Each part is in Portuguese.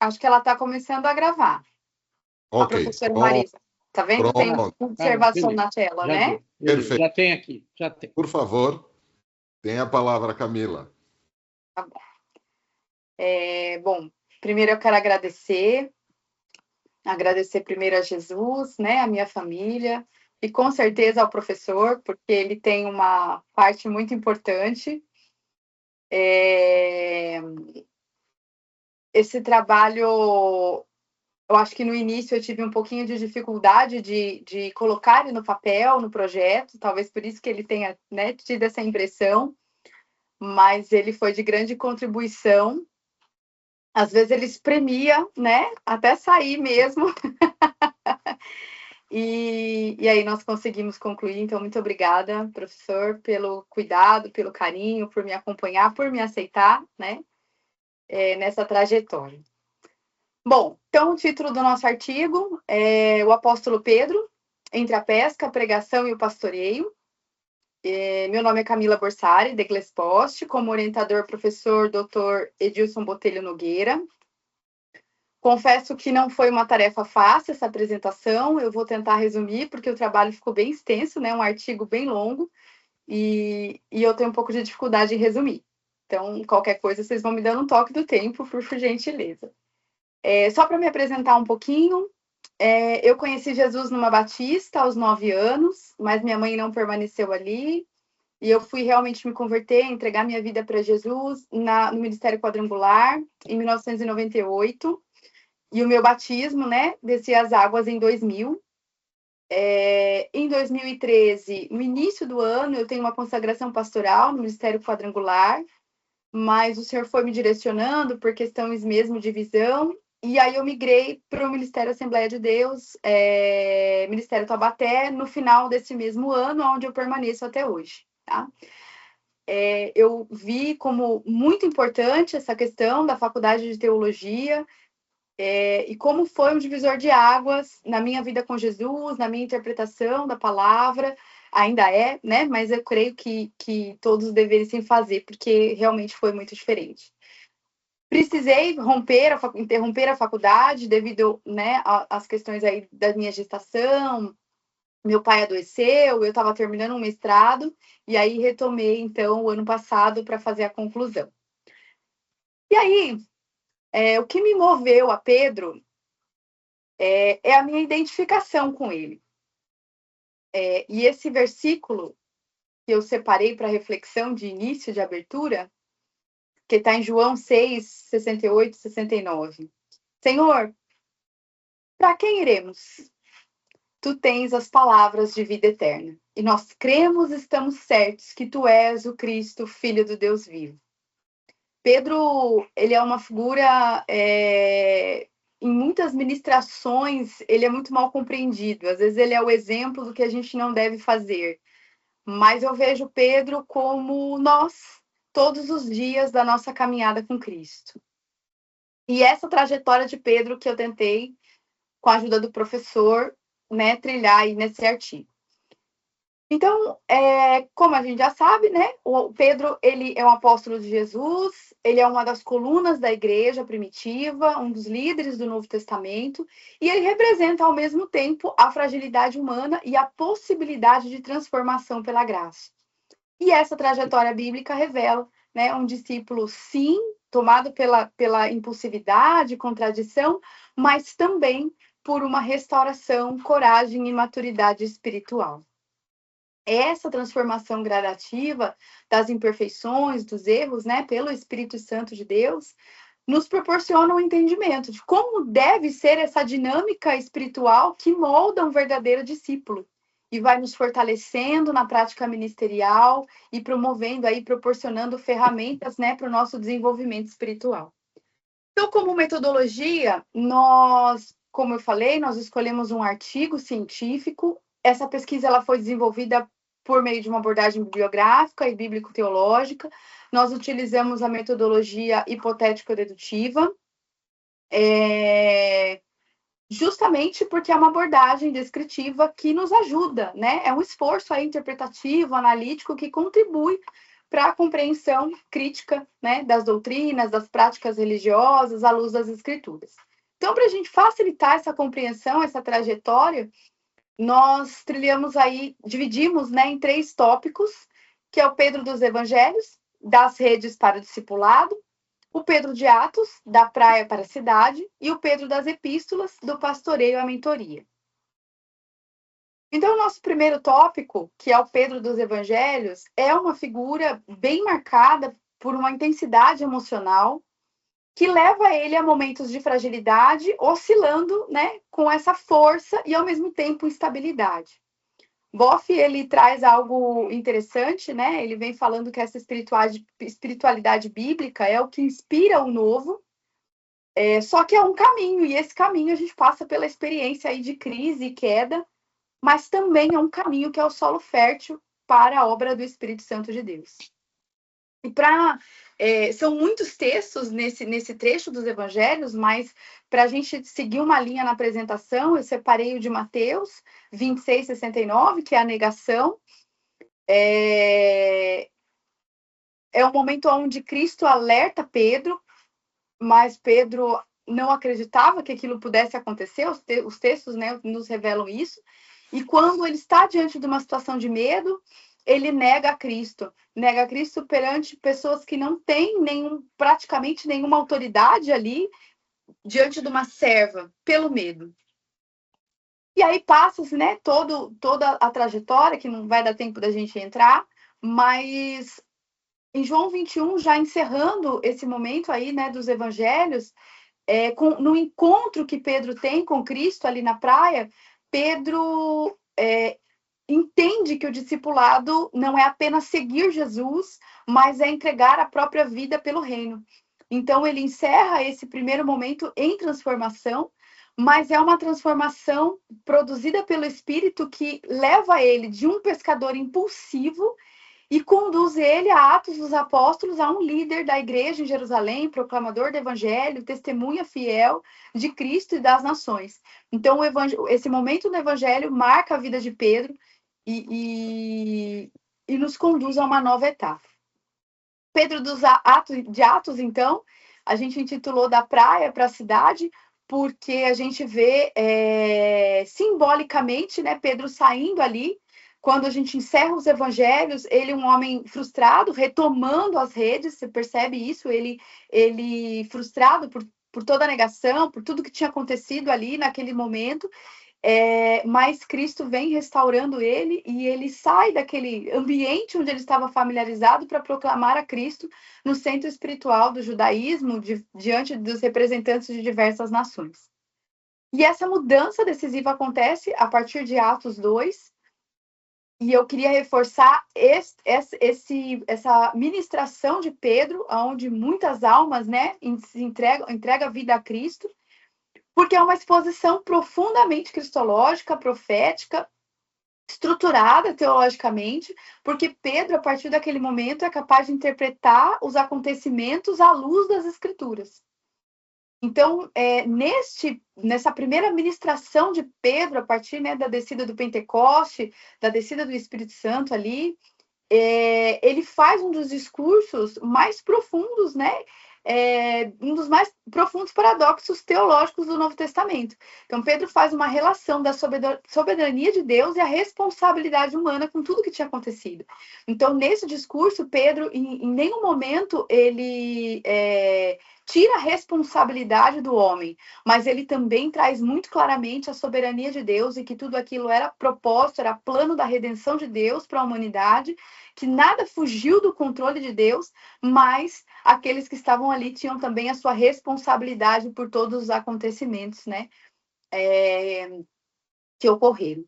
Acho que ela está começando a gravar. A Ok, professora Marisa. Tá vendo? Tem uma pronto, observação na tela, Já né? deu. perfeito. Já tem aqui, já tem. Por favor, tem a palavra, Camila. Tá bom. Bom, primeiro eu quero agradecer primeiro a Jesus, né, a minha família, e com certeza ao professor, porque ele tem uma parte muito importante. Esse trabalho, eu acho que no início eu tive um pouquinho de dificuldade de colocar ele no papel, no projeto, talvez por isso que ele tenha, né, tido essa impressão, mas ele foi de grande contribuição. Às vezes ele espremia, né, até sair mesmo. E aí nós conseguimos concluir, então muito obrigada, professor, pelo cuidado, pelo carinho, por me acompanhar, por me aceitar, né, nessa trajetória. Bom, então o título do nosso artigo é O Apóstolo Pedro, entre a pesca, a pregação e o pastoreio. Meu nome é Camila Borsari, de Glespost, como orientador, professor Dr. Edilson Botelho Nogueira. Confesso que não foi uma tarefa fácil essa apresentação, eu vou tentar resumir, porque o trabalho ficou bem extenso, né? Um artigo bem longo, e eu tenho um pouco de dificuldade em resumir. Então, qualquer coisa, vocês vão me dando um toque do tempo, por gentileza. Só para me apresentar um pouquinho, eu conheci Jesus numa batista aos 9 anos, mas minha mãe não permaneceu ali, e eu fui realmente me converter, entregar minha vida para Jesus no Ministério Quadrangular, em 1998. E o meu batismo, né, desci as águas em 2000. Em 2013, no início do ano, eu tenho uma consagração pastoral no Ministério Quadrangular, mas o Senhor foi me direcionando por questões mesmo de visão, e aí eu migrei para o Ministério Assembleia de Deus, Ministério Taubaté, no final desse mesmo ano, onde eu permaneço até hoje, tá? Eu vi como muito importante essa questão da faculdade de teologia, e como foi um divisor de águas na minha vida com Jesus, na minha interpretação da palavra, ainda é, né? Mas eu creio que todos deveriam fazer, porque realmente foi muito diferente. Precisei interromper a faculdade devido, né, às questões aí da minha gestação. Meu pai adoeceu, eu estava terminando um mestrado, e aí retomei, então, o ano passado para fazer a conclusão. E aí, o que me moveu a Pedro é a minha identificação com ele. E esse versículo que eu separei para reflexão de início, de abertura, que está em João 6, 68, 69. Senhor, para quem iremos? Tu tens as palavras de vida eterna. E nós cremos e estamos certos que tu és o Cristo, Filho do Deus vivo. Pedro, ele é uma figura, em muitas ministrações, ele é muito mal compreendido. Às vezes ele é o exemplo do que a gente não deve fazer. Mas eu vejo Pedro como nós, todos os dias da nossa caminhada com Cristo. E essa trajetória de Pedro que eu tentei, com a ajuda do professor, né, trilhar aí nesse artigo. Então, como a gente já sabe, né, o Pedro, ele é um apóstolo de Jesus, ele é uma das colunas da igreja primitiva, um dos líderes do Novo Testamento, e ele representa, ao mesmo tempo, a fragilidade humana e a possibilidade de transformação pela graça. E essa trajetória bíblica revela, né, um discípulo, sim, tomado pela impulsividade, contradição, mas também por uma restauração, coragem e maturidade espiritual. Essa transformação gradativa das imperfeições, dos erros, né, pelo Espírito Santo de Deus, nos proporciona um entendimento de como deve ser essa dinâmica espiritual que molda um verdadeiro discípulo e vai nos fortalecendo na prática ministerial e promovendo aí, proporcionando ferramentas, né, para o nosso desenvolvimento espiritual. Então, como metodologia, como eu falei, nós escolhemos um artigo científico. Essa pesquisa ela foi desenvolvida por meio de uma abordagem bibliográfica e bíblico-teológica. Nós utilizamos a metodologia hipotético-dedutiva, justamente porque é uma abordagem descritiva que nos ajuda, né? É um esforço aí interpretativo, analítico, que contribui para a compreensão crítica, né, das doutrinas, das práticas religiosas, à luz das Escrituras. Então, para a gente facilitar essa compreensão, essa trajetória, nós trilhamos aí, dividimos, né, em 3 tópicos, que é o Pedro dos Evangelhos, das redes para o discipulado, o Pedro de Atos, da praia para a cidade, e o Pedro das Epístolas, do pastoreio à mentoria. Então, o nosso primeiro tópico, que é o Pedro dos Evangelhos, é uma figura bem marcada por uma intensidade emocional que leva ele a momentos de fragilidade, oscilando, né, com essa força e, ao mesmo tempo, instabilidade. Boff, ele traz algo interessante, né? Ele vem falando que essa espiritualidade bíblica é o que inspira o novo, só que é um caminho, e esse caminho a gente passa pela experiência aí de crise e queda, mas também é um caminho que é o solo fértil para a obra do Espírito Santo de Deus. E são muitos textos nesse trecho dos evangelhos, mas para a gente seguir uma linha na apresentação, eu separei o de Mateus 26, 69, que é a negação. É um momento onde Cristo alerta Pedro, mas Pedro não acreditava que aquilo pudesse acontecer, os textos, né, nos revelam isso. E quando ele está diante de uma situação de medo, ele nega Cristo perante pessoas que não têm praticamente nenhuma autoridade ali, diante de uma serva, pelo medo. E aí passa-se, né, toda a trajetória, que não vai dar tempo da gente entrar, mas em João 21, já encerrando esse momento aí, né, dos evangelhos, no encontro que Pedro tem com Cristo ali na praia, Pedro entende que o discipulado não é apenas seguir Jesus, mas é entregar a própria vida pelo reino. Então, ele encerra esse primeiro momento em transformação, mas é uma transformação produzida pelo Espírito que leva ele de um pescador impulsivo e conduz ele a Atos dos Apóstolos, a um líder da igreja em Jerusalém, proclamador do evangelho, testemunha fiel de Cristo e das nações. Então, esse momento no evangelho marca a vida de Pedro e nos conduz a uma nova etapa. Pedro de Atos, então, a gente intitulou Da Praia para a Cidade, porque a gente vê simbolicamente, né, Pedro saindo ali. Quando a gente encerra os evangelhos, ele é um homem frustrado, retomando as redes, você percebe isso? Ele frustrado por toda a negação, por tudo que tinha acontecido ali naquele momento, mas Cristo vem restaurando ele e ele sai daquele ambiente onde ele estava familiarizado para proclamar a Cristo no centro espiritual do judaísmo, diante dos representantes de diversas nações. E essa mudança decisiva acontece a partir de Atos 2, e eu queria reforçar essa ministração de Pedro, onde muitas almas, né, entregam a vida a Cristo, porque é uma exposição profundamente cristológica, profética, estruturada teologicamente, porque Pedro, a partir daquele momento, é capaz de interpretar os acontecimentos à luz das Escrituras. Então, nessa primeira ministração de Pedro, a partir, né, da descida do Pentecoste, da descida do Espírito Santo ali, ele faz um dos discursos mais profundos, né? Um dos mais profundos paradoxos teológicos do Novo Testamento. Então, Pedro faz uma relação da soberania de Deus e a responsabilidade humana com tudo que tinha acontecido. Então, nesse discurso, Pedro, em nenhum momento, ele tira a responsabilidade do homem, mas ele também traz muito claramente a soberania de Deus e que tudo aquilo era propósito, era plano da redenção de Deus para a humanidade, que nada fugiu do controle de Deus, mas aqueles que estavam ali tinham também a sua responsabilidade por todos os acontecimentos, né, que ocorreram.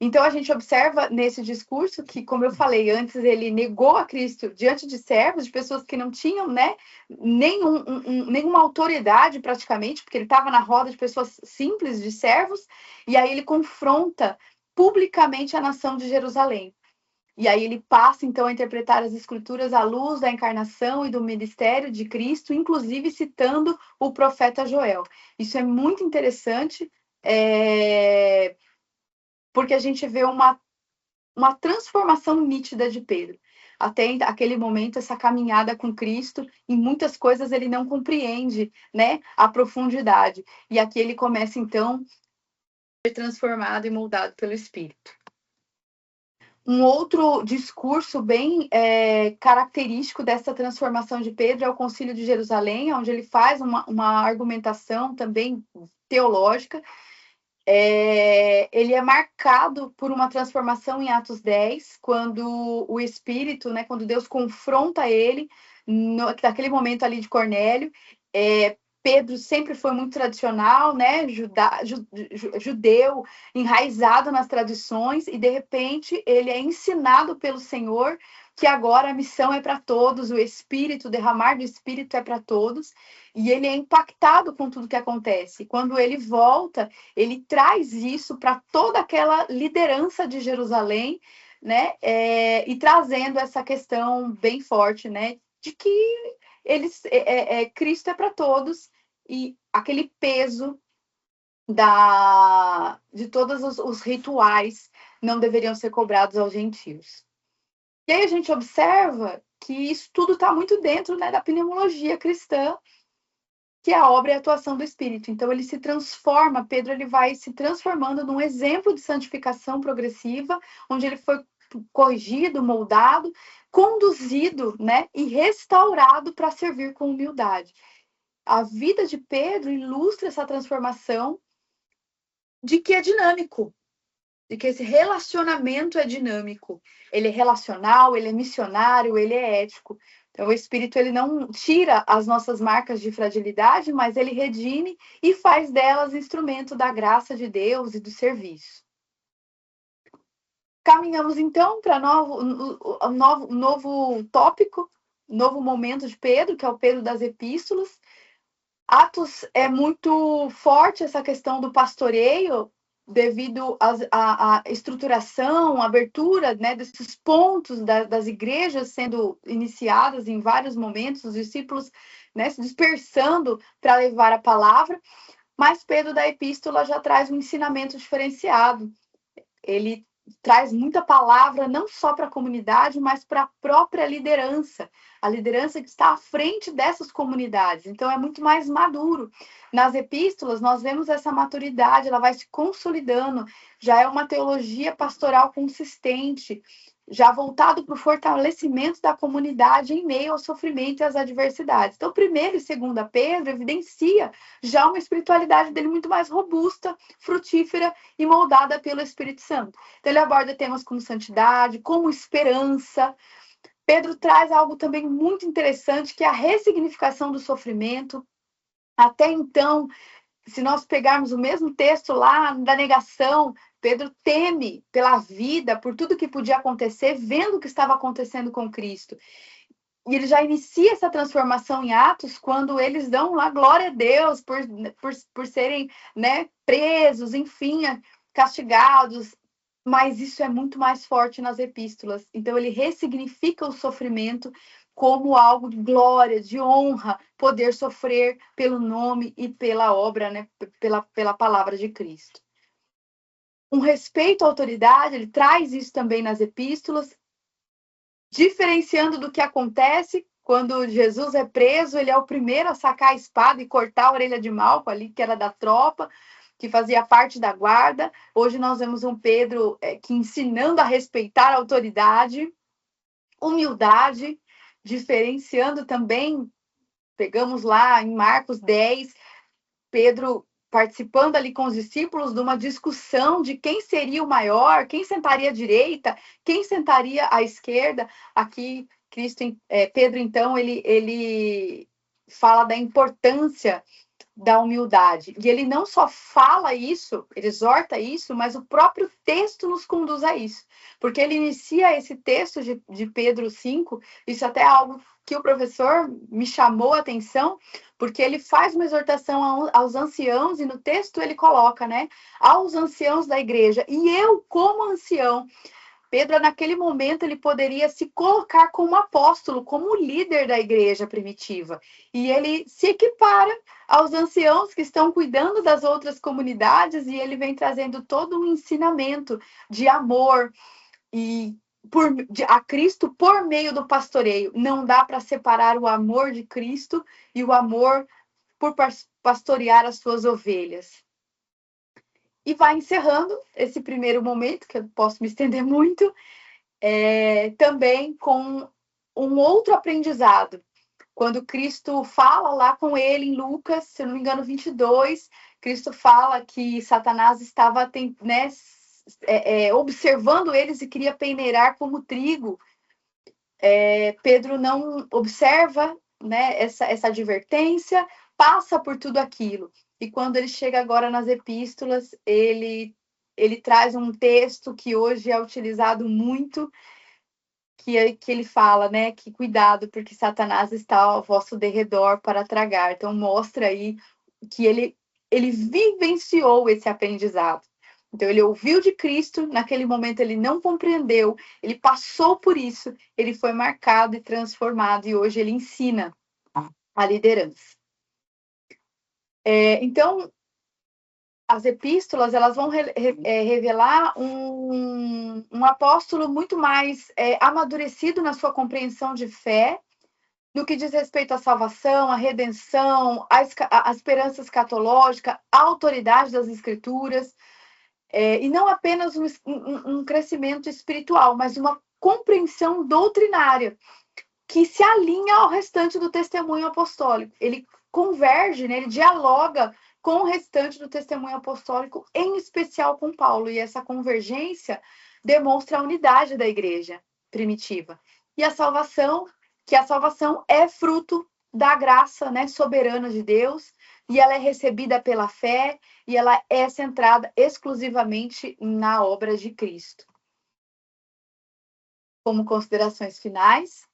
Então, a gente observa nesse discurso que, como eu falei antes, ele negou a Cristo diante de servos, de pessoas que não tinham, né, nenhuma autoridade praticamente, porque ele estava na roda de pessoas simples, de servos, e aí ele confronta publicamente a nação de Jerusalém. E aí ele passa, então, a interpretar as Escrituras à luz da encarnação e do ministério de Cristo, inclusive citando o profeta Joel. Isso é muito interessante, porque a gente vê uma transformação nítida de Pedro. até aquele momento, essa caminhada com Cristo, em muitas coisas ele não compreende, né, a profundidade. E aqui ele começa, então, a ser transformado e moldado pelo Espírito. Um outro discurso bem característico dessa transformação de Pedro é o Concílio de Jerusalém, onde ele faz uma argumentação também teológica. Ele é marcado por uma transformação em Atos 10, quando o Espírito, né, quando Deus confronta ele, naquele momento ali de Cornélio. Pedro sempre foi muito tradicional, né, judeu, enraizado nas tradições, e de repente ele é ensinado pelo Senhor que agora a missão é para todos, o Espírito, derramar do Espírito é para todos, e ele é impactado com tudo que acontece. Quando ele volta, ele traz isso para toda aquela liderança de Jerusalém, né, e trazendo essa questão bem forte, né, de que Cristo é para todos, e aquele peso de todos os rituais não deveriam ser cobrados aos gentios. E aí a gente observa que isso tudo está muito dentro, né, da pneumologia cristã, que é a obra e a atuação do Espírito. Então ele se transforma, Pedro ele vai se transformando num exemplo de santificação progressiva, onde ele foi corrigido, moldado, conduzido, né, e restaurado para servir com humildade. A vida de Pedro ilustra essa transformação, de que é dinâmico, de que esse relacionamento é dinâmico. Ele é relacional, ele é missionário, ele é ético. Então, o Espírito ele não tira as nossas marcas de fragilidade, mas ele redime e faz delas instrumento da graça de Deus e do serviço. Caminhamos, então, para um novo tópico, novo momento de Pedro, que é o Pedro das Epístolas. Atos é muito forte essa questão do pastoreio, devido à estruturação, à abertura, né, desses pontos das igrejas sendo iniciadas em vários momentos, os discípulos, né, se dispersando para levar a palavra. Mas Pedro da Epístola já traz um ensinamento diferenciado. Ele traz muita palavra, não só para a comunidade, mas para a própria liderança. A liderança que está à frente dessas comunidades. Então, é muito mais maduro. Nas epístolas, nós vemos essa maturidade, ela vai se consolidando. Já é uma teologia pastoral consistente, já voltado para o fortalecimento da comunidade em meio ao sofrimento e às adversidades. Então, 1º e 2 Pedro evidencia já uma espiritualidade dele muito mais robusta, frutífera e moldada pelo Espírito Santo. Então, ele aborda temas como santidade, como esperança. Pedro traz algo também muito interessante, que é a ressignificação do sofrimento. Até então, se nós pegarmos o mesmo texto lá da negação, Pedro teme pela vida, por tudo que podia acontecer, vendo o que estava acontecendo com Cristo. E ele já inicia essa transformação em Atos, quando eles dão lá glória a Deus por serem, né, presos, enfim, castigados. Mas isso é muito mais forte nas epístolas. Então ele ressignifica o sofrimento como algo de glória, de honra, poder sofrer pelo nome e pela obra, né, pela palavra de Cristo. Um respeito à autoridade, ele traz isso também nas epístolas, diferenciando do que acontece quando Jesus é preso. Ele é o primeiro a sacar a espada e cortar a orelha de Malco, ali, que era da tropa, que fazia parte da guarda. Hoje nós vemos um Pedro que ensinando a respeitar a autoridade, humildade, diferenciando também. Pegamos lá em Marcos 10, Pedro participando ali com os discípulos de uma discussão de quem seria o maior, quem sentaria à direita, quem sentaria à esquerda. Aqui, Pedro, então, ele fala da importância da humildade. E ele não só fala isso, ele exorta isso, mas o próprio texto nos conduz a isso. Porque ele inicia esse texto de Pedro 5, isso até é algo que o professor me chamou a atenção, porque ele faz uma exortação aos anciãos, e no texto ele coloca, né, aos anciãos da igreja. E eu, como ancião, Pedro, naquele momento, ele poderia se colocar como apóstolo, como líder da igreja primitiva. E ele se equipara aos anciãos que estão cuidando das outras comunidades, e ele vem trazendo todo um ensinamento de amor e a Cristo por meio do pastoreio. Não dá para separar o amor de Cristo e o amor por pastorear as suas ovelhas. E vai encerrando esse primeiro momento, que eu posso me estender muito, também com um outro aprendizado. Quando Cristo fala lá com ele em Lucas, se eu não me engano, 22, Cristo fala que Satanás estava, né, observando eles e queria peneirar como trigo. Pedro não observa, né, essa advertência, passa por tudo aquilo. E quando ele chega agora nas epístolas, ele traz um texto que hoje é utilizado muito, que ele fala, né, que cuidado, porque Satanás está ao vosso derredor para tragar. Então, mostra aí que ele vivenciou esse aprendizado. Então, ele ouviu de Cristo, naquele momento ele não compreendeu, ele passou por isso, ele foi marcado e transformado, e hoje ele ensina a liderança. Então, as epístolas, elas vão revelar um apóstolo muito mais amadurecido na sua compreensão de fé, no que diz respeito à salvação, à redenção, à esperança escatológica, à autoridade das escrituras, e não apenas um crescimento espiritual, mas uma compreensão doutrinária que se alinha ao restante do testemunho apostólico. Ele converge, né? Ele dialoga com o restante do testemunho apostólico, em especial com Paulo, e essa convergência demonstra a unidade da igreja primitiva. E a salvação é fruto da graça, né, soberana de Deus, e ela é recebida pela fé, e ela é centrada exclusivamente na obra de Cristo. Como considerações finais,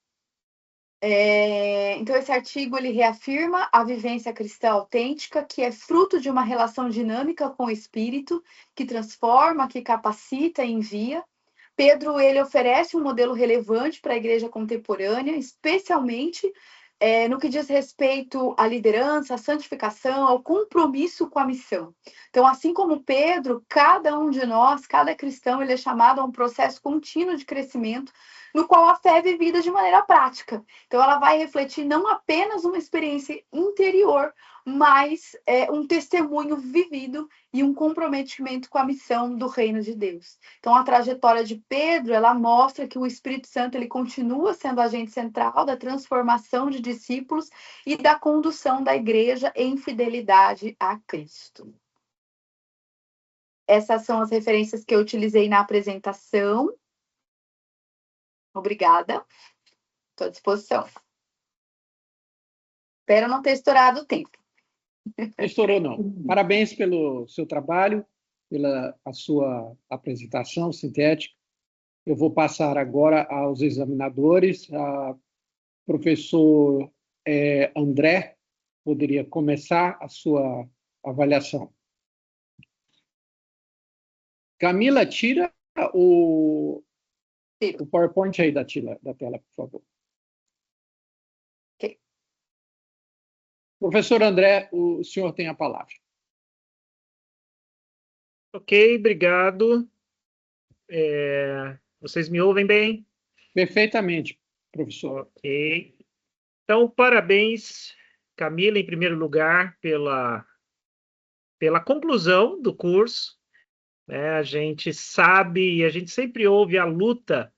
então esse artigo ele reafirma a vivência cristã autêntica, que é fruto de uma relação dinâmica com o Espírito, que transforma, que capacita e envia. Pedro ele oferece um modelo relevante para a igreja contemporânea, especialmente no que diz respeito à liderança, à santificação, ao compromisso com a missão. Então, assim como Pedro, cada um de nós, cada cristão, ele é chamado a um processo contínuo de crescimento, no qual a fé é vivida de maneira prática. Então, ela vai refletir não apenas uma experiência interior, mas um testemunho vivido e um comprometimento com a missão do reino de Deus. Então, a trajetória de Pedro, ela mostra que o Espírito Santo ele continua sendo agente central da transformação de discípulos e da condução da igreja em fidelidade a Cristo. Essas são as referências que eu utilizei na apresentação. Obrigada. Estou à disposição. Espero não ter estourado o tempo. Não estourou, não. Parabéns pelo seu trabalho, pela a sua apresentação sintética. Eu vou passar agora aos examinadores. Professor André poderia começar a sua avaliação. Camila, tira o PowerPoint aí da tela, por favor. Ok. Professor André, o senhor tem a palavra. Ok, obrigado. Vocês me ouvem bem? Perfeitamente, professor. Ok. Então, parabéns, Camila, em primeiro lugar, pela conclusão do curso. A gente sabe e a gente sempre ouve a luta,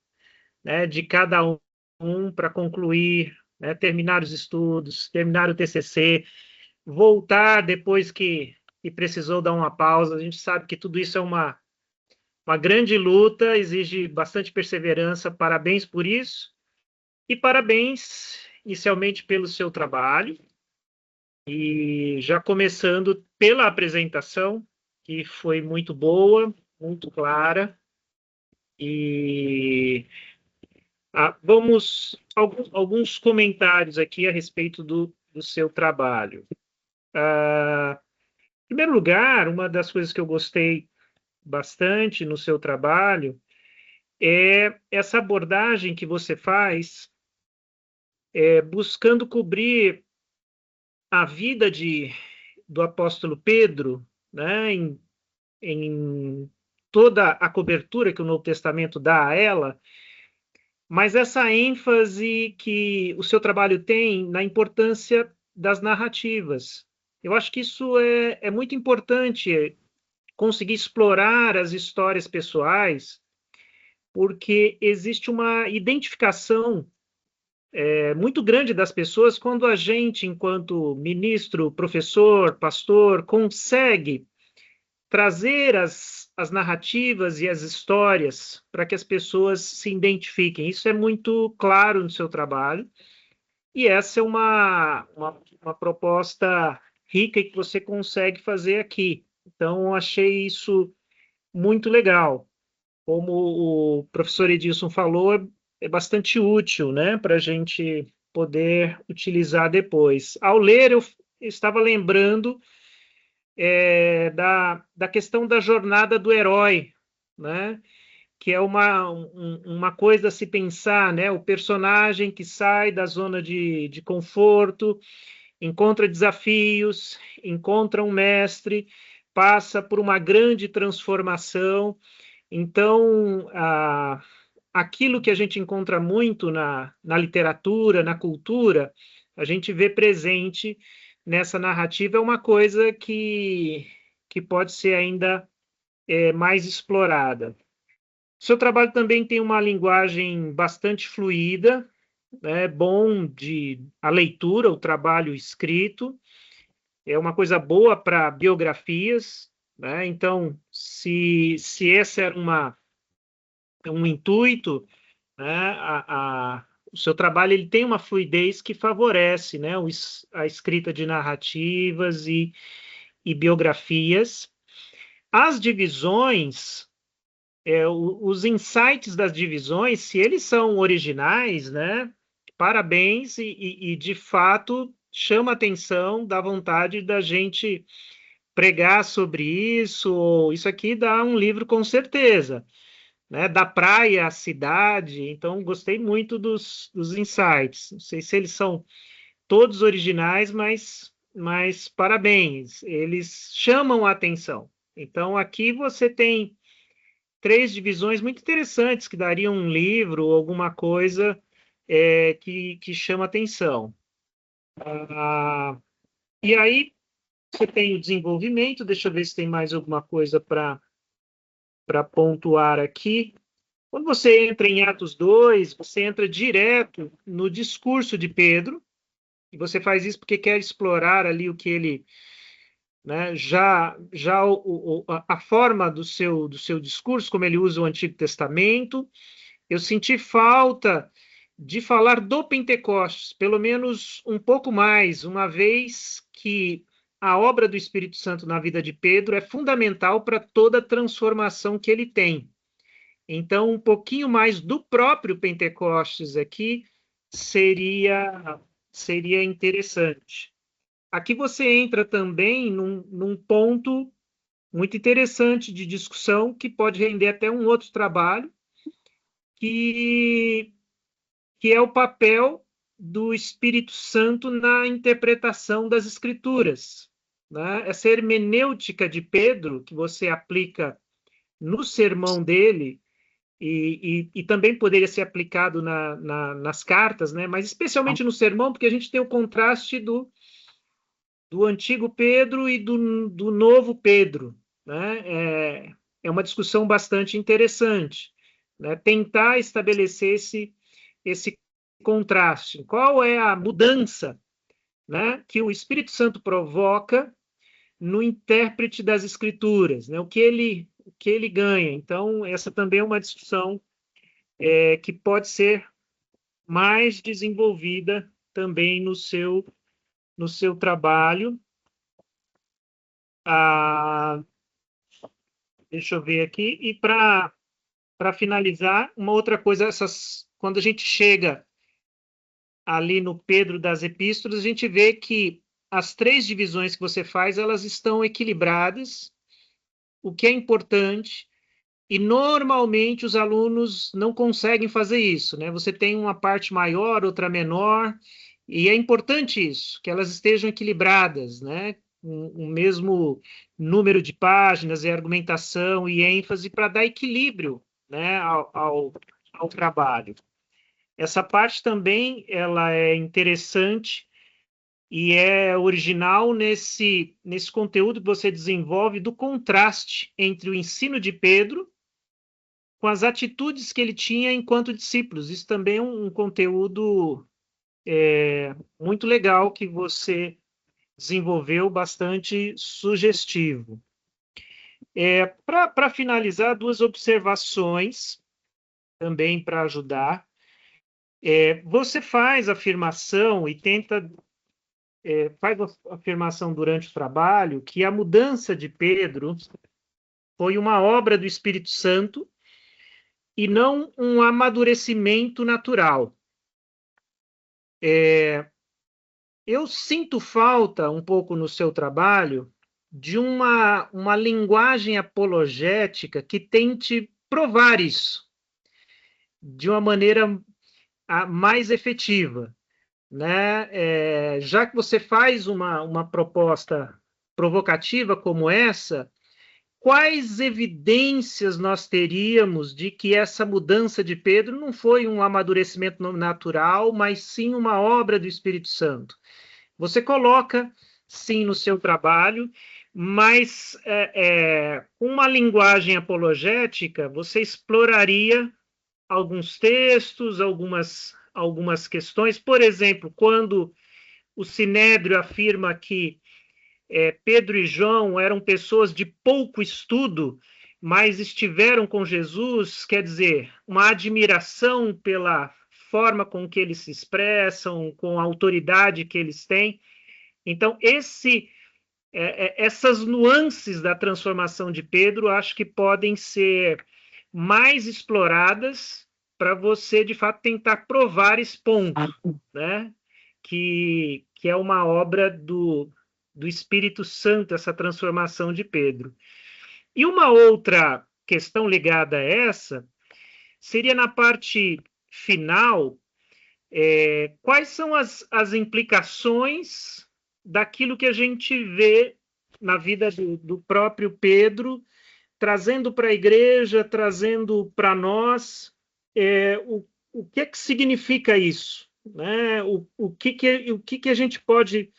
né, de cada um para concluir, né, terminar os estudos, terminar o TCC, voltar depois que precisou dar uma pausa. A gente sabe que tudo isso é uma grande luta, exige bastante perseverança. Parabéns por isso. E parabéns, inicialmente, pelo seu trabalho. E já começando pela apresentação, que foi muito boa, muito clara. E vamos alguns comentários aqui a respeito do seu trabalho. Em primeiro lugar, uma das coisas que eu gostei bastante no seu trabalho é essa abordagem que você faz, buscando cobrir a vida do apóstolo Pedro, né, em toda a cobertura que o Novo Testamento dá a ela, mas essa ênfase que o seu trabalho tem na importância das narrativas. Eu acho que isso é muito importante, conseguir explorar as histórias pessoais, porque existe uma identificação muito grande das pessoas quando a gente, enquanto ministro, professor, pastor, consegue trazer as narrativas e as histórias para que as pessoas se identifiquem. Isso é muito claro no seu trabalho, e essa é uma proposta rica que você consegue fazer aqui. Então, achei isso muito legal. Como o professor Edilson falou, é bastante útil, né, para a gente poder utilizar depois. Ao ler, eu estava lembrando da questão da jornada do herói, né, que é uma coisa a se pensar, né, o personagem que sai da zona de conforto, encontra desafios, encontra um mestre, passa por uma grande transformação. Então, aquilo que a gente encontra muito na literatura, na cultura, a gente vê presente nessa narrativa, é uma coisa que pode ser ainda mais explorada. O seu trabalho também tem uma linguagem bastante fluida, é bom a leitura, o trabalho escrito, é uma coisa boa para biografias, né? Então, se esse era um intuito, né? O seu trabalho ele tem uma fluidez que favorece, né? A escrita de narrativas e biografias. As divisões, os insights das divisões, se eles são originais, né? Parabéns e de fato chama atenção, dá vontade da gente pregar sobre isso, ou isso aqui dá um livro com certeza, né? Da praia à cidade, então gostei muito dos insights. Não sei se eles são todos originais, mas parabéns, eles chamam a atenção. Então aqui você tem 3 divisões muito interessantes que dariam um livro ou alguma coisa que chama atenção. E aí você tem o desenvolvimento, deixa eu ver se tem mais alguma coisa para pontuar aqui. Quando você entra em Atos 2, você entra direto no discurso de Pedro, e você faz isso porque quer explorar ali o que ele, né, já a forma do seu discurso, como ele usa o Antigo Testamento. Eu senti falta de falar do Pentecostes, pelo menos um pouco mais, uma vez que a obra do Espírito Santo na vida de Pedro é fundamental para toda a transformação que ele tem. Então, um pouquinho mais do próprio Pentecostes aqui seria interessante. Aqui você entra também num ponto muito interessante de discussão, que pode render até um outro trabalho, que é o papel do Espírito Santo na interpretação das Escrituras, né? Essa hermenêutica de Pedro, que você aplica no sermão dele, e também poderia ser aplicado nas cartas, né? Mas especialmente no sermão, porque a gente tem o contraste do antigo Pedro e do novo Pedro, né? É uma discussão bastante interessante, né? Tentar estabelecer esse contraste. Qual é a mudança, né, que o Espírito Santo provoca no intérprete das Escrituras, né? O que ele ganha. Então, essa também é uma discussão que pode ser mais desenvolvida também no seu trabalho. Deixa eu ver aqui. E para finalizar, uma outra coisa, quando a gente chega ali no Pedro das Epístolas, a gente vê que as 3 divisões que você faz, elas estão equilibradas, o que é importante, e normalmente os alunos não conseguem fazer isso, né? Você tem uma parte maior, outra menor, e é importante isso, que elas estejam equilibradas, né? O mesmo número de páginas e argumentação e ênfase para dar equilíbrio, né, ao trabalho. Essa parte também ela é interessante e é original nesse conteúdo que você desenvolve do contraste entre o ensino de Pedro com as atitudes que ele tinha enquanto discípulos. Isso também é um conteúdo muito legal que você desenvolveu, bastante sugestivo. Para finalizar, 2 observações também para ajudar. Você faz afirmação e faz a afirmação durante o trabalho que a mudança de Pedro foi uma obra do Espírito Santo e não um amadurecimento natural. Eu sinto falta um pouco no seu trabalho de uma linguagem apologética que tente provar isso de uma maneira mais efetiva, né? Já que você faz uma proposta provocativa como essa, quais evidências nós teríamos de que essa mudança de Pedro não foi um amadurecimento natural, mas sim uma obra do Espírito Santo? Você coloca, sim, no seu trabalho, mas com uma linguagem apologética, você exploraria alguns textos, algumas questões. Por exemplo, quando o Sinédrio afirma que Pedro e João eram pessoas de pouco estudo, mas estiveram com Jesus, quer dizer, uma admiração pela forma com que eles se expressam, com a autoridade que eles têm. Então, essas nuances da transformação de Pedro, acho que podem ser mais exploradas para você, de fato, tentar provar esse ponto, né? Que é uma obra do Espírito Santo, essa transformação de Pedro. E uma outra questão ligada a essa seria na parte final, quais são as implicações daquilo que a gente vê na vida do próprio Pedro, trazendo para a igreja, trazendo para nós, o que significa isso? Né? O que a gente pode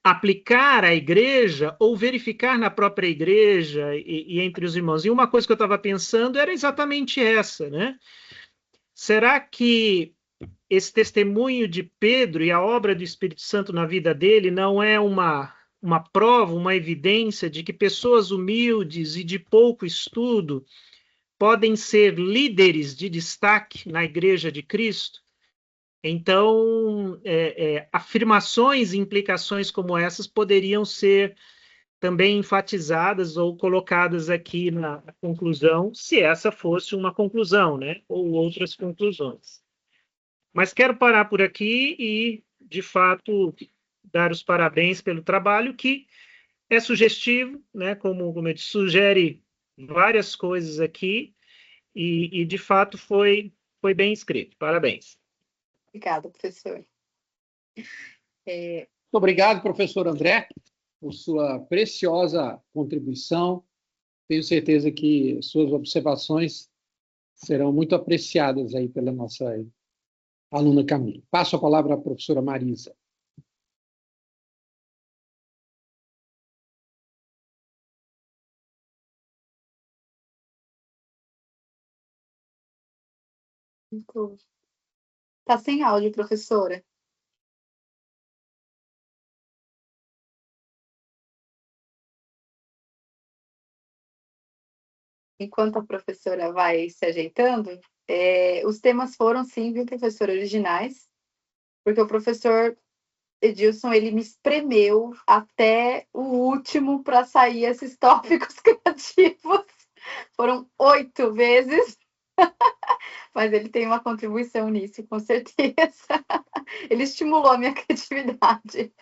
aplicar à igreja ou verificar na própria igreja e entre os irmãos? E uma coisa que eu estava pensando era exatamente essa, né? Será que esse testemunho de Pedro e a obra do Espírito Santo na vida dele não é uma prova, uma evidência de que pessoas humildes e de pouco estudo podem ser líderes de destaque na Igreja de Cristo? Então, afirmações e implicações como essas poderiam ser também enfatizadas ou colocadas aqui na conclusão, se essa fosse uma conclusão, né? Ou outras conclusões. Mas quero parar por aqui e, de fato, dar os parabéns pelo trabalho, que é sugestivo, né? Como eu disse, sugere várias coisas aqui e de fato, foi bem escrito. Parabéns. Obrigada, professor. Muito obrigado, professor André, por sua preciosa contribuição. Tenho certeza que suas observações serão muito apreciadas aí pela nossa aluna Camila. Passo a palavra à professora Marisa. Está sem áudio, professora. Enquanto a professora vai se ajeitando, os temas foram, sim, viu, professor, originais, porque o professor Edilson, ele me espremeu até o último para sair esses tópicos criativos. Foram 8 vezes, mas ele tem uma contribuição nisso, com certeza. Ele estimulou a minha criatividade.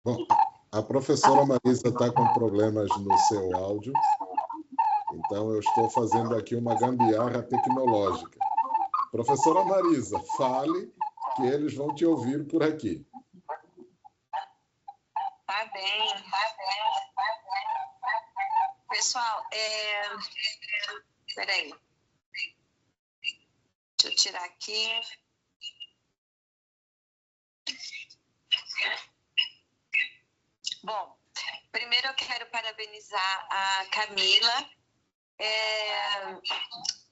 Bom, a professora Marisa está com problemas no seu áudio, então eu estou fazendo aqui uma gambiarra tecnológica. Professora Marisa, fale, que eles vão te ouvir por aqui. Tá bem. pessoal, peraí. Deixa eu tirar aqui. Bom, primeiro eu quero parabenizar a Camila.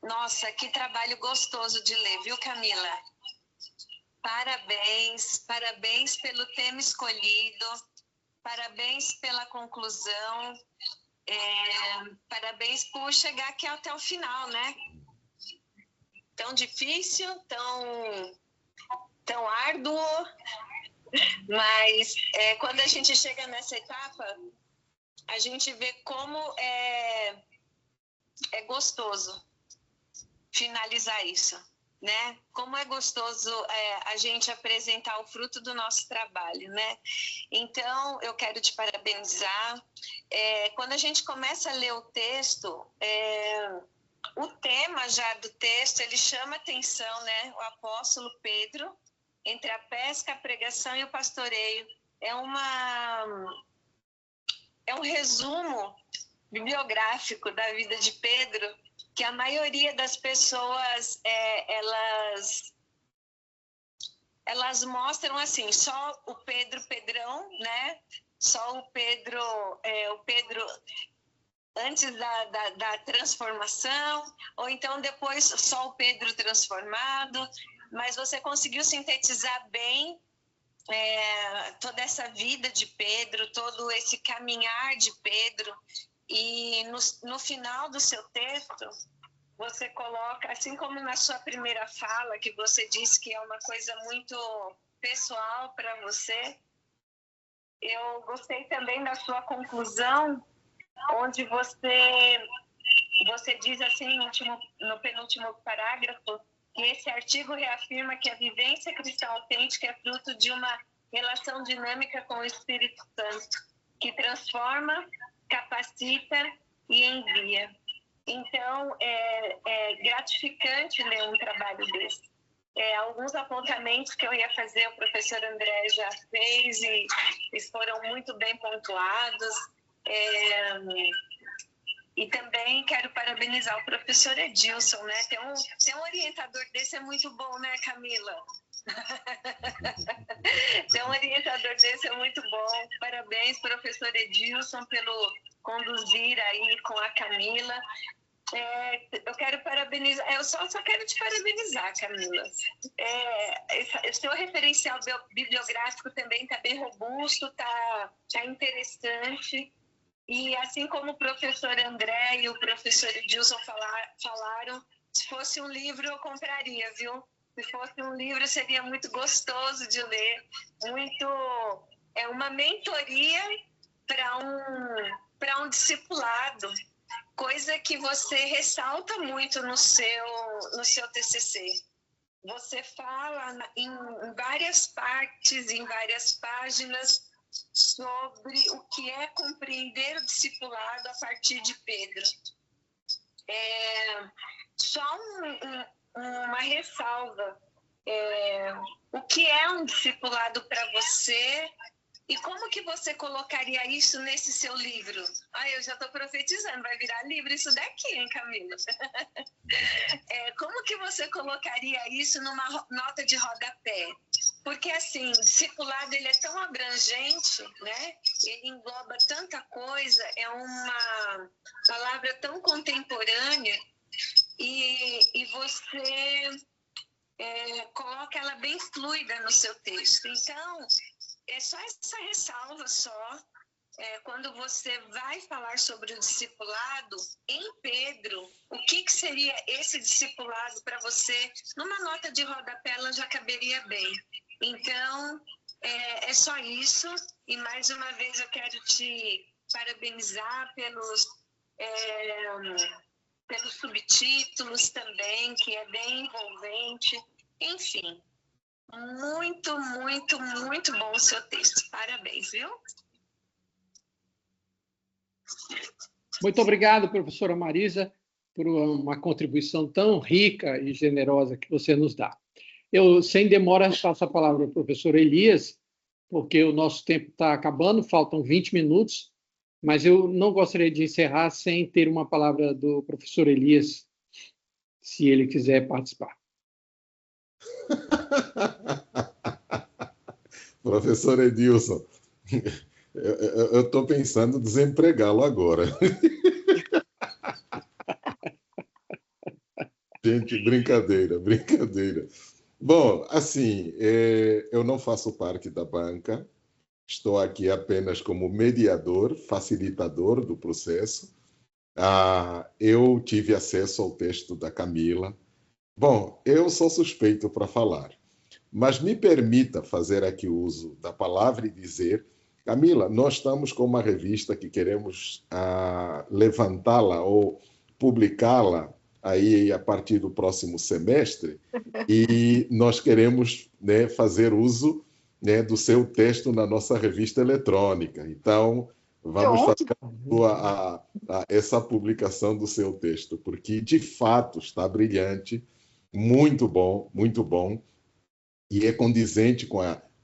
Nossa, que trabalho gostoso de ler, viu, Camila? Parabéns, parabéns pelo tema escolhido, parabéns pela conclusão, parabéns por chegar aqui até o final, né? Tão difícil, tão árduo, mas quando a gente chega nessa etapa, a gente vê como é gostoso finalizar isso, né? Como é gostoso a gente apresentar o fruto do nosso trabalho, né? Então, eu quero te parabenizar. Quando a gente começa a ler o texto, o tema já do texto, ele chama atenção, né? O apóstolo Pedro, entre a pesca, a pregação e o pastoreio. É um resumo bibliográfico da vida de Pedro, que a maioria das pessoas, elas mostram assim, só o Pedro Pedrão, né? Só o Pedro antes da transformação, ou então depois só o Pedro transformado, mas você conseguiu sintetizar bem toda essa vida de Pedro, todo esse caminhar de Pedro, e no final do seu texto, você coloca, assim como na sua primeira fala, que você disse que é uma coisa muito pessoal para você, eu gostei também da sua conclusão, onde você diz assim no penúltimo parágrafo, que esse artigo reafirma que a vivência cristã autêntica é fruto de uma relação dinâmica com o Espírito Santo, que transforma, capacita e envia. Então, é gratificante ler um trabalho desse. Alguns apontamentos que eu ia fazer, o professor André já fez, e eles foram muito bem pontuados. E também quero parabenizar o professor Edilson, né? Ter um orientador desse é muito bom, né, Camila? Ter um orientador desse é muito bom. Parabéns, professor Edilson, pelo conduzir aí com a Camila. Eu quero parabenizar, eu só quero te parabenizar, Camila. O seu referencial bibliográfico também está bem robusto, está interessante. E assim como o professor André e o professor Edilson falaram, se fosse um livro eu compraria, viu? Se fosse um livro seria muito gostoso de ler, é uma mentoria para um discipulado, coisa que você ressalta muito no seu TCC. Você fala em várias partes, em várias páginas, sobre o que é compreender o discipulado a partir de Pedro. Só uma ressalva. O que é um discipulado para você e como que você colocaria isso nesse seu livro? Eu já estou profetizando, vai virar livro isso daqui, hein, Camila? Como que você colocaria isso numa nota de rodapé? Porque, assim, o discipulado, ele é tão abrangente, né? Ele engloba tanta coisa, é uma palavra tão contemporânea e você coloca ela bem fluida no seu texto. Então, é só essa ressalva só. Quando você vai falar sobre o discipulado, em Pedro, o que seria esse discipulado para você? Numa nota de rodapé, ela já caberia bem. Então, é só isso. E, mais uma vez, eu quero te parabenizar pelos subtítulos também, que é bem envolvente. Enfim, muito, muito, muito bom o seu texto. Parabéns, viu? Muito obrigado, professora Marisa, por uma contribuição tão rica e generosa que você nos dá. Eu, sem demora, passo a palavra ao professor Elias, porque o nosso tempo está acabando, faltam 20 minutos, mas eu não gostaria de encerrar sem ter uma palavra do professor Elias, se ele quiser participar. Professor Edilson, eu estou pensando em desempregá-lo agora. Gente, brincadeira, brincadeira. Bom, assim, eu não faço parte da banca, estou aqui apenas como mediador, facilitador do processo. Eu tive acesso ao texto da Camila. Bom, eu sou suspeito para falar, mas me permita fazer aqui uso da palavra e dizer, Camila, nós estamos com uma revista que queremos levantá-la ou publicá-la aí a partir do próximo semestre, e nós queremos, né, fazer uso, né, do seu texto na nossa revista eletrônica. Então, vamos fazer essa publicação do seu texto, porque, de fato, está brilhante, muito bom, e é condizente com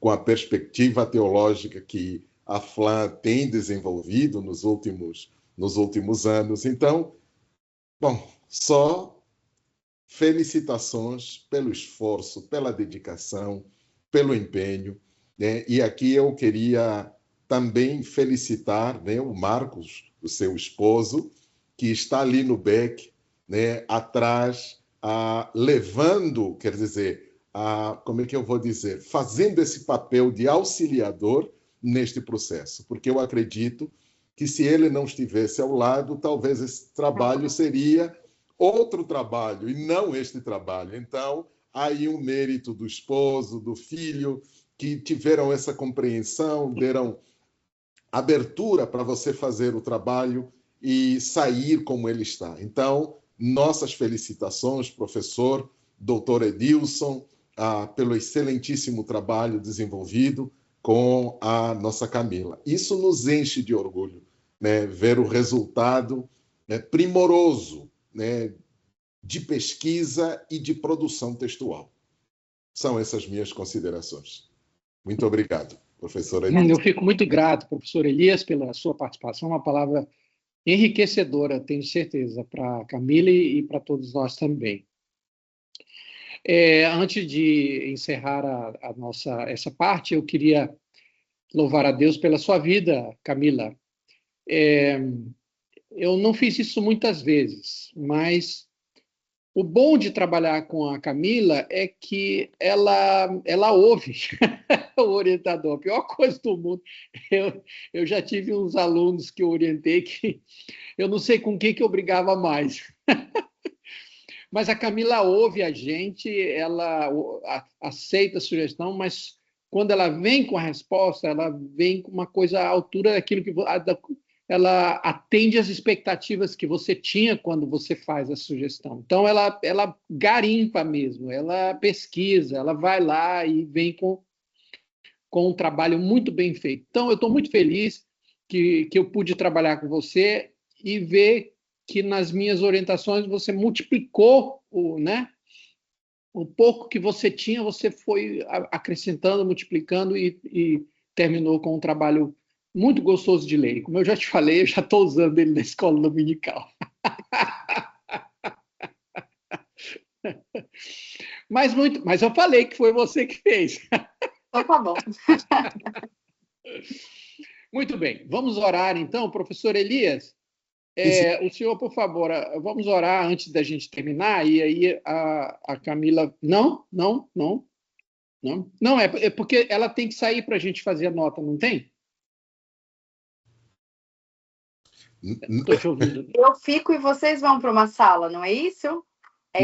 a perspectiva teológica que a FLAM tem desenvolvido nos últimos anos. Então, bom, só felicitações pelo esforço, pela dedicação, pelo empenho, né? E aqui eu queria também felicitar, né, o Marcos, o seu esposo, que está ali no BEC, né, atrás, levando, quer dizer, como é que eu vou dizer, fazendo esse papel de auxiliador neste processo, porque eu acredito que se ele não estivesse ao lado, talvez esse trabalho seria outro trabalho e não este trabalho. Então, há aí um mérito do esposo, do filho, que tiveram essa compreensão, deram abertura para você fazer o trabalho e sair como ele está. Então, nossas felicitações, professor, doutor Edilson, pelo excelentíssimo trabalho desenvolvido com a nossa Camila. Isso nos enche de orgulho, né, ver o resultado, né, primoroso, né, de pesquisa e de produção textual. São essas minhas considerações. Muito obrigado, professor Elias. Eu fico muito grato, professor Elias, pela sua participação, uma palavra enriquecedora, tenho certeza, para a Camila e para todos nós também. Antes de encerrar essa parte, eu queria louvar a Deus pela sua vida, Camila. Eu não fiz isso muitas vezes, mas o bom de trabalhar com a Camila é que ela ouve o orientador. A pior coisa do mundo. Eu já tive uns alunos que eu orientei que eu não sei com quem que eu brigava mais. Mas a Camila ouve a gente, ela aceita a sugestão, mas quando ela vem com a resposta, ela vem com uma coisa à altura daquilo que ela atende às expectativas que você tinha quando você faz a sugestão. Então, ela garimpa mesmo, ela pesquisa, ela vai lá e vem com um trabalho muito bem feito. Então, eu estou muito feliz que eu pude trabalhar com você e ver que nas minhas orientações você multiplicou o pouco que você tinha, você foi acrescentando, multiplicando e terminou com um trabalho muito gostoso de ler. Como eu já te falei, eu já estou usando ele na escola dominical. Mas eu falei que foi você que fez. Então tá bom. Muito bem. Vamos orar, então, professor Elias. O senhor, por favor, vamos orar antes da gente terminar, e aí a Camila... Não, é porque ela tem que sair para a gente fazer a nota, não tem? Estou te ouvindo. Eu fico e vocês vão para uma sala, não é isso?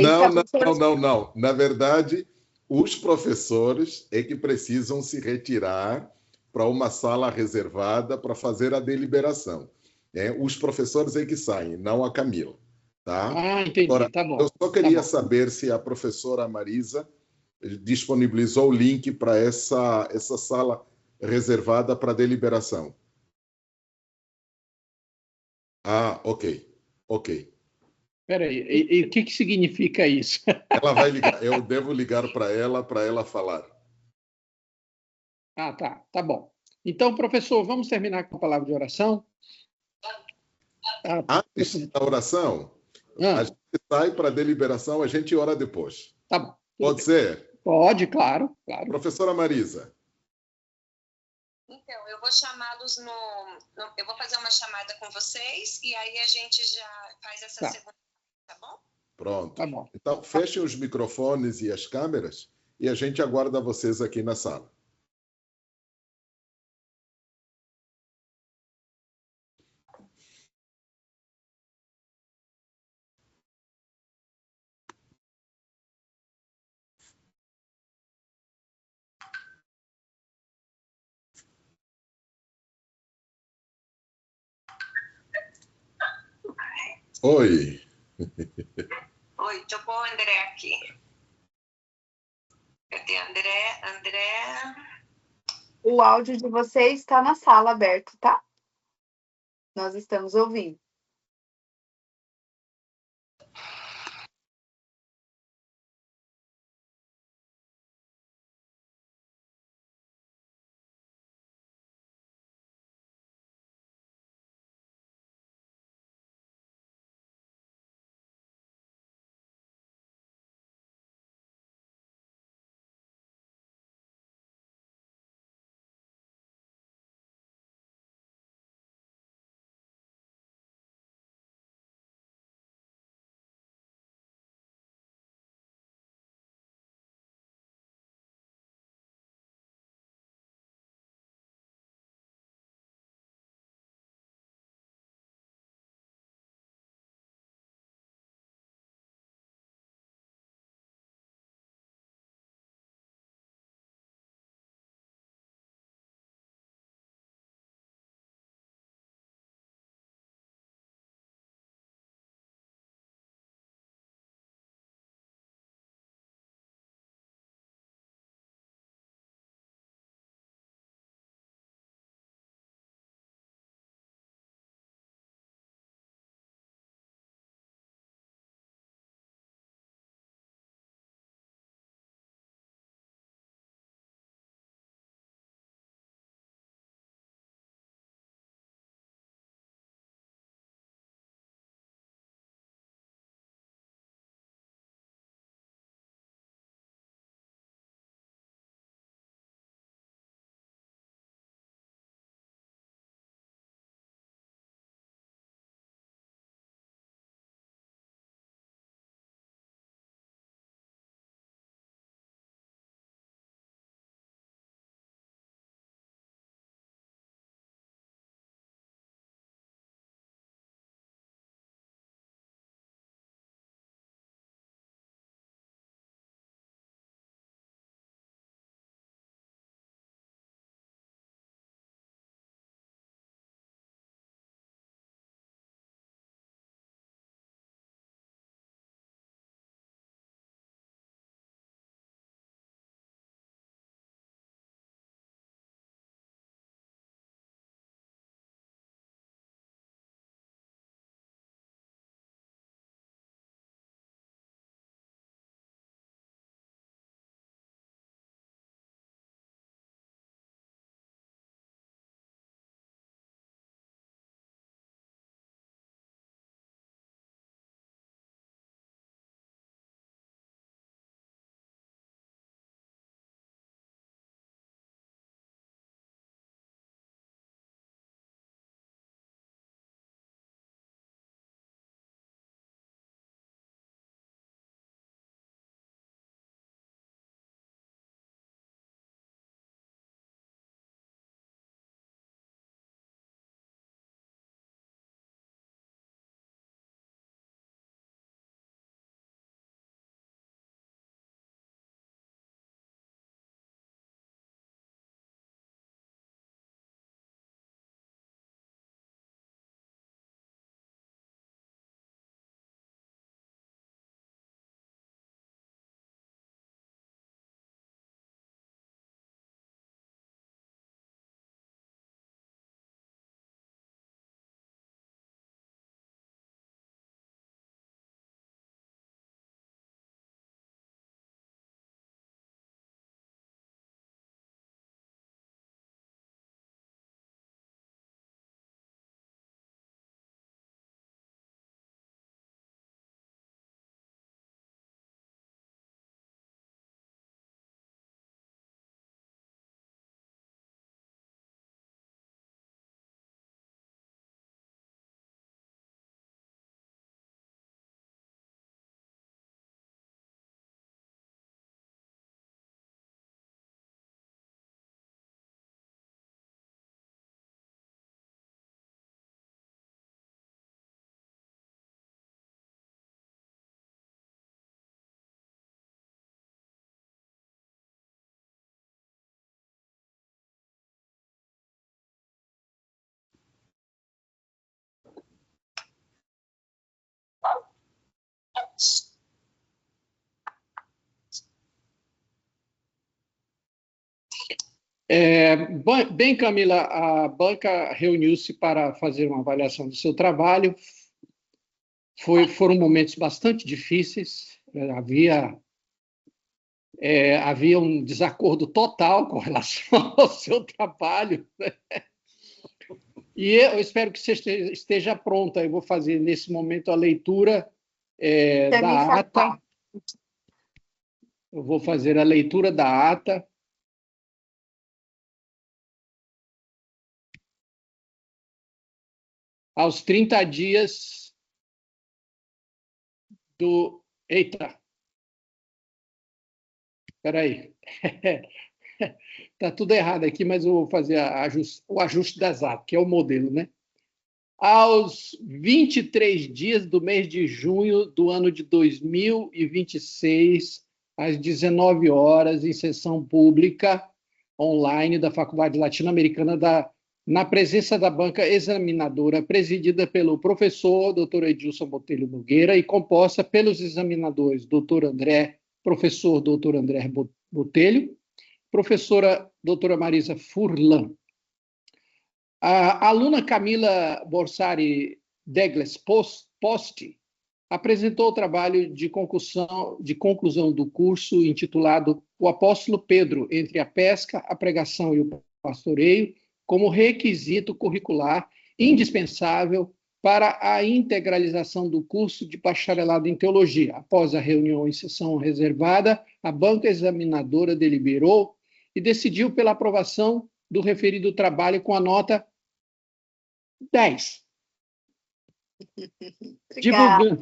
Não. Na verdade, os professores é que precisam se retirar para uma sala reservada para fazer a deliberação. Os professores é que saem, não a Camila. Tá? Entendi, agora, tá bom. Eu só queria saber se a professora Marisa disponibilizou o link para essa sala reservada para deliberação. Ok. Espera aí, e o que significa isso? Ela vai ligar, eu devo ligar para ela falar. Tá bom. Então, professor, vamos terminar com a palavra de oração. Antes da oração, a gente sai para a deliberação, a gente ora depois. Tá bom. Pode ser? Pode, claro, claro. Professora Marisa. Então, eu vou chamá-los eu vou fazer uma chamada com vocês e aí a gente já faz essa segunda, tá bom? Pronto. Tá bom. Então, fechem os microfones e as câmeras e a gente aguarda vocês aqui na sala. Oi. Oi, deixa eu pôr o André aqui. Cadê André? André. O áudio de vocês está na sala aberto, tá? Nós estamos ouvindo. Bem, Camila, a banca reuniu-se para fazer uma avaliação do seu trabalho. Foram momentos bastante difíceis. Havia um desacordo total com relação ao seu trabalho. E eu espero que você esteja pronta. Eu vou fazer, nesse momento, a leitura da ata. Eu vou fazer a leitura da ata. Aos 30 dias do... Eita! Espera aí. Está tudo errado aqui, mas eu vou fazer o ajuste das atas, que é o modelo, né? Aos 23 dias do mês de junho do ano de 2026, às 19 horas, em sessão pública online da Faculdade Latino-Americana, na presença da banca examinadora, presidida pelo professor Dr. Edilson Botelho Nogueira e composta pelos examinadores professor Dr. André Botelho, professora doutora Marisa Furlan. A aluna Camila Borsari Degles Posti apresentou o trabalho de conclusão do curso intitulado O Apóstolo Pedro, entre a pesca, a pregação e o pastoreio, como requisito curricular indispensável para a integralização do curso de bacharelado em teologia. Após a reunião em sessão reservada, a banca examinadora deliberou e decidiu pela aprovação do referido trabalho com a nota 10. Divulgando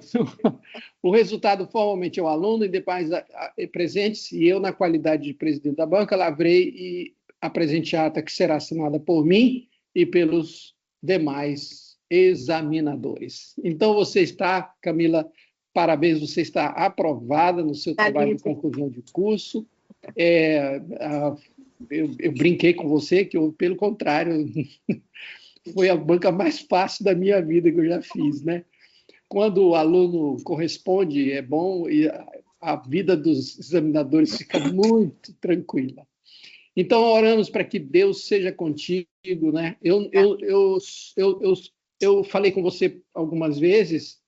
o resultado formalmente ao aluno e demais presentes, e eu, na qualidade de presidente da banca, lavrei e a presente ata, que será assinada por mim e pelos demais examinadores. Então, você está, Camila, parabéns, você está aprovada no seu trabalho de conclusão de curso. Eu brinquei com você, que eu, pelo contrário, foi a banca mais fácil da minha vida que eu já fiz, né? Quando o aluno corresponde, é bom, e a vida dos examinadores fica muito tranquila. Então, oramos para que Deus seja contigo, né? Eu falei com você algumas vezes,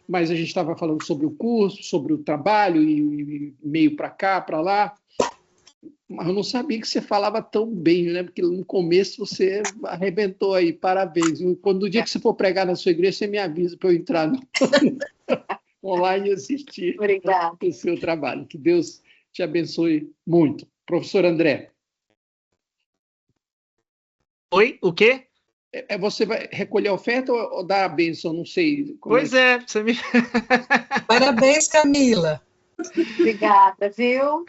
mas a gente estava falando sobre o curso, sobre o trabalho, e meio para cá, para lá. Mas eu não sabia que você falava tão bem, né? Porque no começo você arrebentou aí, parabéns. Quando o dia que você for pregar na sua igreja, você me avisa para eu entrar online e assistir o seu trabalho. Que Deus te abençoe muito. Professor André. Oi, o quê? Você vai recolher a oferta ou dar a bênção? Não sei. Pois é, você me... Parabéns, Camila. Obrigada, viu?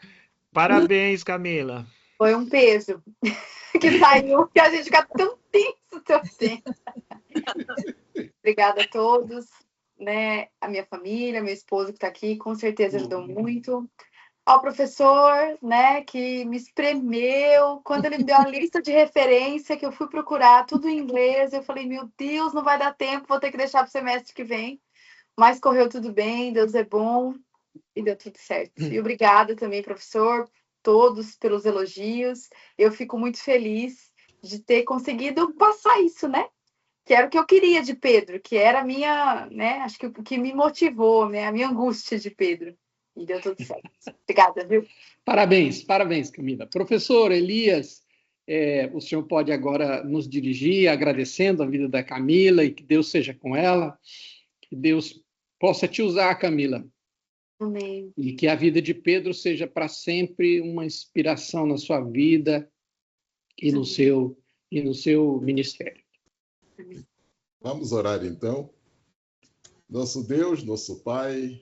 Parabéns, Camila. Foi um peso que saiu, que a gente fica tão tenso. Obrigada a todos, né? A minha família, meu esposo que está aqui, com certeza ajudou muito. Ao professor, né, que me espremeu, quando ele me deu a lista de referência, que eu fui procurar tudo em inglês, eu falei, meu Deus, não vai dar tempo, vou ter que deixar para o semestre que vem. Mas correu tudo bem, Deus é bom. E deu tudo certo. E obrigada também, professor, todos pelos elogios. Eu fico muito feliz de ter conseguido passar isso, né? Que era o que eu queria de Pedro, que era a minha, né? Acho que o que me motivou, né? A minha angústia de Pedro. E deu tudo certo. Obrigada, viu? Parabéns, Camila. Professor Elias, o senhor pode agora nos dirigir, agradecendo a vida da Camila e que Deus seja com ela, que Deus possa te usar, Camila. Amém. E que a vida de Pedro seja para sempre uma inspiração na sua vida e no seu ministério. Amém. Vamos orar, então. Nosso Deus, nosso Pai,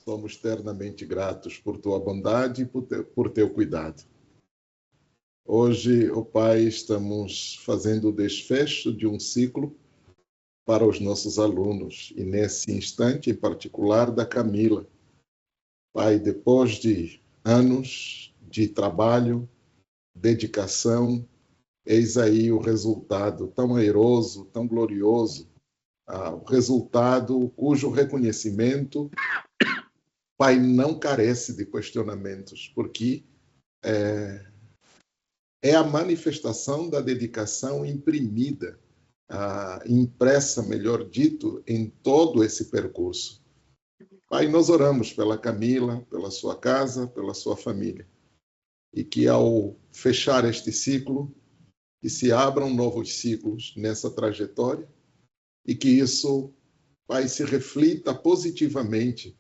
somos eternamente gratos por tua bondade e por teu cuidado. Hoje, ó Pai, estamos fazendo o desfecho de um ciclo para os nossos alunos, e nesse instante em particular da Camila. Pai, depois de anos de trabalho, dedicação, eis aí o resultado tão airoso, tão glorioso, o resultado cujo reconhecimento, Pai, não carece de questionamentos, porque é a manifestação da dedicação imprimida, impressa, melhor dito, em todo esse percurso. Pai, nós oramos pela Camila, pela sua casa, pela sua família. E que ao fechar este ciclo, que se abram novos ciclos nessa trajetória e que isso, Pai, se reflita positivamente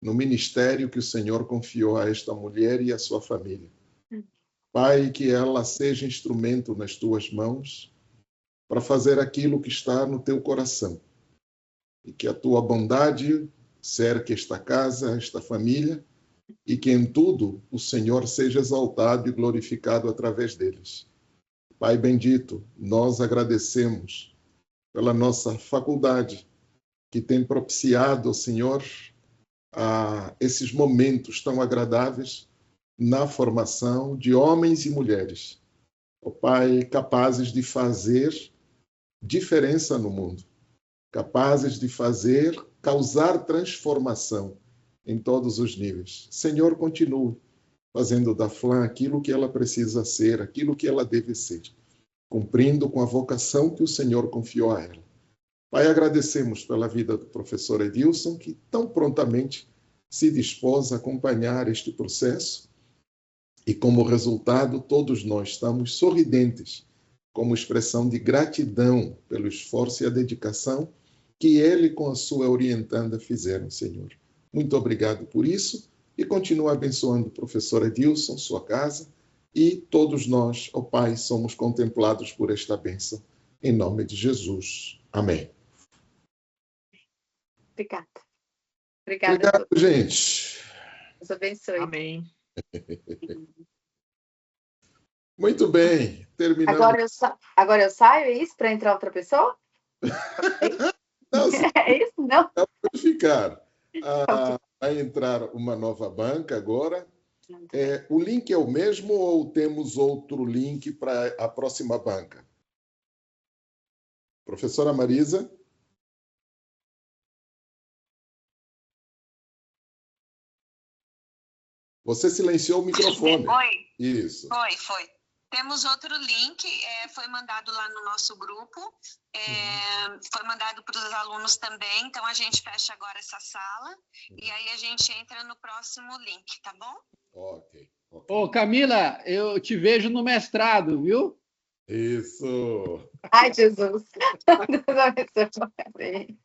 no ministério que o Senhor confiou a esta mulher e a sua família. Pai, que ela seja instrumento nas tuas mãos para fazer aquilo que está no teu coração. E que a tua bondade cerque esta casa, esta família, e que em tudo o Senhor seja exaltado e glorificado através deles. Pai bendito, nós agradecemos pela nossa faculdade, que tem propiciado, Senhor, esses momentos tão agradáveis na formação de homens e mulheres, ó Pai, capazes de fazer diferença no mundo, capazes de causar transformação em todos os níveis. Senhor, continue fazendo da FLAM aquilo que ela precisa ser, aquilo que ela deve ser, cumprindo com a vocação que o Senhor confiou a ela. Pai, agradecemos pela vida do professor Edilson, que tão prontamente se dispôs a acompanhar este processo e, como resultado, todos nós estamos sorridentes, como expressão de gratidão pelo esforço e a dedicação que ele com a sua orientanda fizeram, Senhor. Muito obrigado por isso e continua abençoando o professor Edilson, sua casa, e todos nós, ó Pai, somos contemplados por esta bênção. Em nome de Jesus. Amém. Obrigada. Obrigado, gente. Deus abençoe. Amém. Muito bem. Terminamos. Agora eu saio, é isso? Para entrar outra pessoa? Não, é isso? Não? Pode ficar. Vai entrar uma nova banca agora. O link é o mesmo ou temos outro link para a próxima banca? Professora Marisa? Você silenciou o microfone. Oi. Isso. Foi. Temos outro link, foi mandado lá no nosso grupo, foi mandado para os alunos também, então a gente fecha agora essa sala e aí a gente entra no próximo link, tá bom? Ok. Ô, Camila, eu te vejo no mestrado, viu? Isso. Ai, Jesus. Deus abençoe.